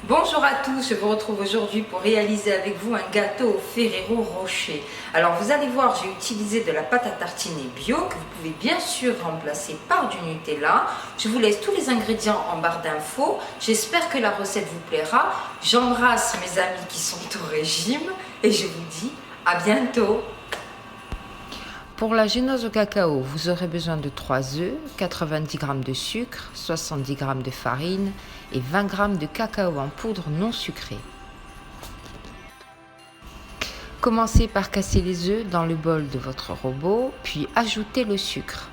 Bonjour à tous, je vous retrouve aujourd'hui pour réaliser avec vous un gâteau au Ferrero Rocher. Alors vous allez voir, j'ai utilisé de la pâte à tartiner bio que vous pouvez bien sûr remplacer par du Nutella. Je vous laisse tous les ingrédients en barre d'infos. J'espère que la recette vous plaira. J'embrasse mes amis qui sont au régime et je vous dis à bientôt. Pour la génoise au cacao, vous aurez besoin de 3 œufs, 90 g de sucre, 70 g de farine et 20 g de cacao en poudre non sucré. Commencez par casser les œufs dans le bol de votre robot, puis ajoutez le sucre.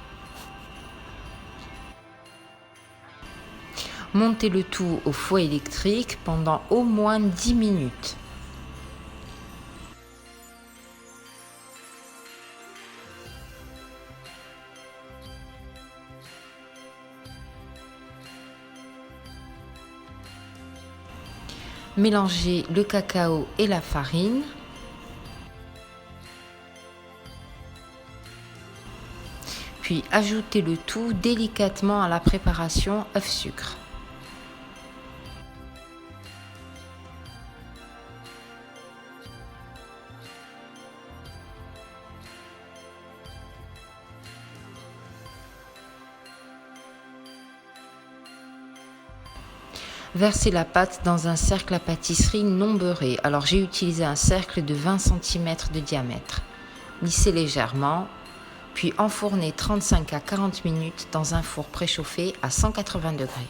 Montez le tout au fouet électrique pendant au moins 10 minutes. Mélangez le cacao et la farine. Puis ajoutez le tout délicatement à la préparation œuf-sucre. Versez la pâte dans un cercle à pâtisserie non beurré. Alors j'ai utilisé un cercle de 20 cm de diamètre. Lissez légèrement, puis enfournez 35 à 40 minutes dans un four préchauffé à 180 degrés.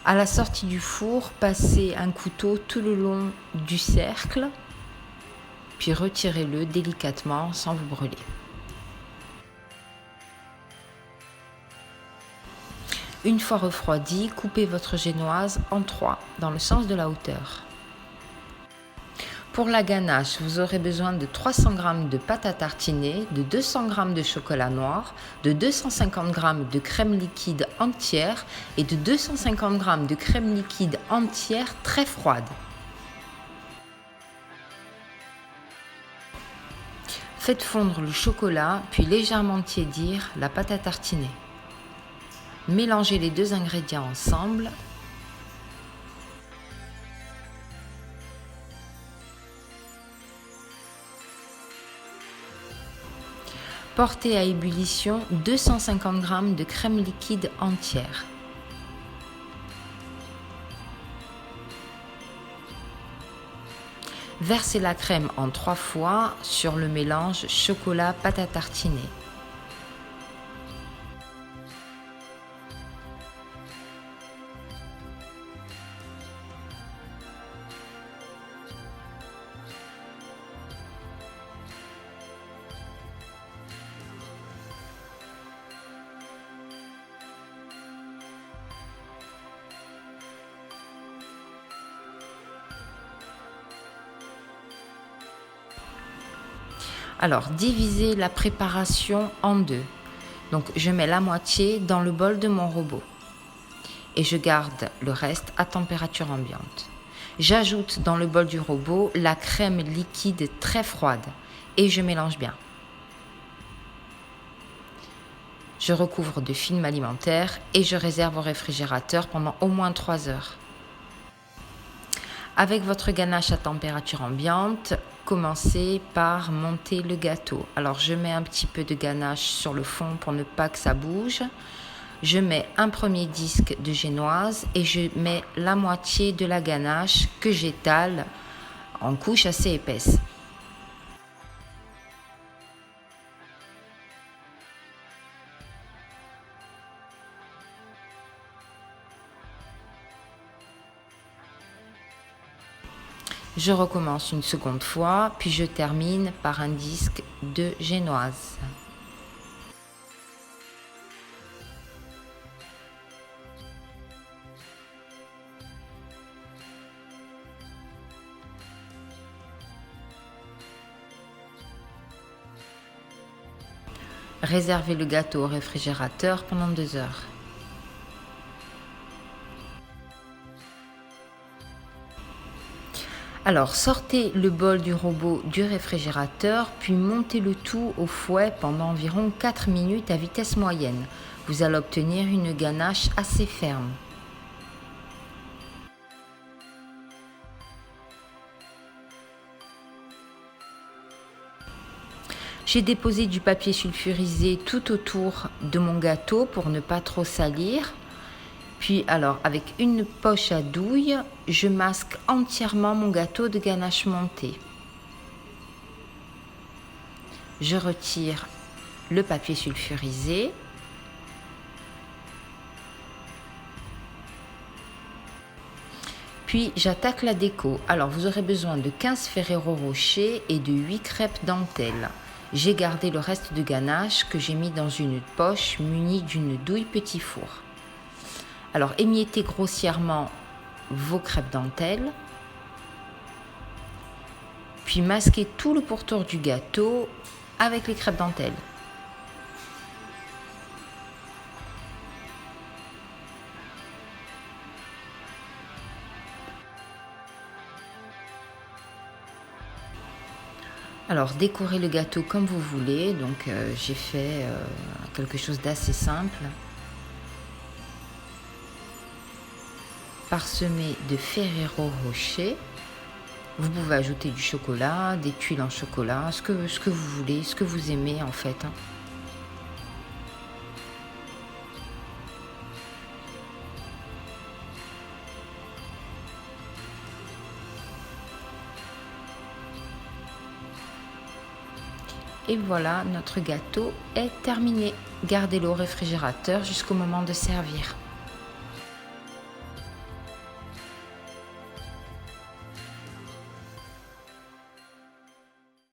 À la sortie du four, passez un couteau tout le long du cercle, puis retirez-le délicatement sans vous brûler. Une fois refroidi, coupez votre génoise en 3 dans le sens de la hauteur. Pour la ganache, vous aurez besoin de 300 g de pâte à tartiner, de 200 g de chocolat noir, de 250 g de crème liquide entière et de 250 g de crème liquide entière très froide. Faites fondre le chocolat, puis légèrement tiédir la pâte à tartiner. Mélangez les deux ingrédients ensemble. Portez à ébullition 250 g de crème liquide entière. Versez la crème en 3 fois sur le mélange chocolat-pâte à tartiner. Alors, divisez la préparation en deux. Donc, je mets la moitié dans le bol de mon robot et je garde le reste à température ambiante. J'ajoute dans le bol du robot la crème liquide très froide et je mélange bien. Je recouvre de film alimentaire et je réserve au réfrigérateur pendant au moins 3 heures. Avec votre ganache à température ambiante, commencez par monter le gâteau. Alors je mets un petit peu de ganache sur le fond pour ne pas que ça bouge. Je mets un premier disque de génoise et je mets la moitié de la ganache que j'étale en couches assez épaisses. Je recommence une seconde fois, puis je termine par un disque de génoise. Réservez le gâteau au réfrigérateur pendant 2 heures. Alors, sortez le bol du robot du réfrigérateur, puis montez le tout au fouet pendant environ 4 minutes à vitesse moyenne. Vous allez obtenir une ganache assez ferme. J'ai déposé du papier sulfurisé tout autour de mon gâteau pour ne pas trop salir. Puis alors, avec une poche à douille, je masque entièrement mon gâteau de ganache montée. Je retire le papier sulfurisé. Puis j'attaque la déco. Alors vous aurez besoin de 15 Ferrero Rocher et de 8 crêpes dentelle. J'ai gardé le reste de ganache que j'ai mis dans une poche munie d'une douille petit four. Alors émiettez grossièrement vos crêpes dentelle, puis masquez tout le pourtour du gâteau avec les crêpes dentelle. Alors décorez le gâteau comme vous voulez, donc j'ai fait quelque chose d'assez simple. Parsemé de Ferrero Rocher. Vous pouvez ajouter du chocolat, des tuiles en chocolat, ce que vous voulez, ce que vous aimez en fait. Et voilà, notre gâteau est terminé. Gardez-le au réfrigérateur jusqu'au moment de servir.